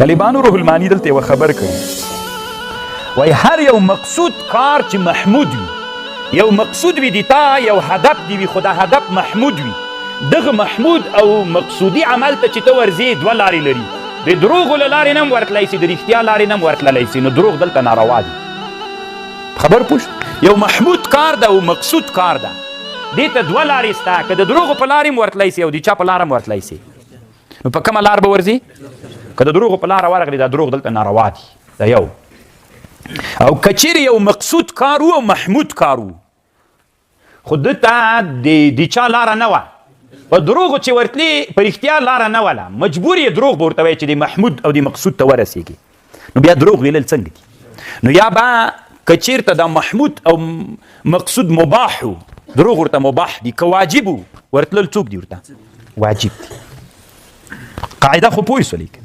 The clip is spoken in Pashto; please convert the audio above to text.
طالبانو روح المانی دلته یوه خبر کوي، وایي هر یو مقصود کار چې محمود وي، یو مقصود وي د تا، یو هدف دی وي، خو دا هدف محمود وي، دغه محمود او مقصودي عمل ته چې ته ورځې دوه لارې لري، د دروغو له لارې نه هم ورتلی سي، د رښتیا لارې نه هم ورتللی سي، نو دروغ دلته ناروا دي. خبر پوه یو محمود کار ده او مقصود کار ده، دې ته دوه لارې سته، که د دروغو په لارې هم ورتلی سي او د چا په لاره هم ورتلی سي، نو په کومه لار به ورځي؟ که د دروغو په لاره ورغلي دا دروغ دلته ناروا دي. دا یو. او که چیرې یو مقصود کار و او محمود کار و، خو دته د چا لاره نه وه، په دروغو چې ورتلې په رښتیا لاره نه وله، مجبور یې دروغ به ورته وایي چې د محمود او د مقصود ته ورسېږي، نو بیا دروغ ویلل څنګه دي؟ نو یا به که چېرته دا محمود او مقصود مباح و، دروغ ورته مباح دي، که واجب و ورتلل څوک دي ورته؟ واجب دي. قاعده خو پوه سولې.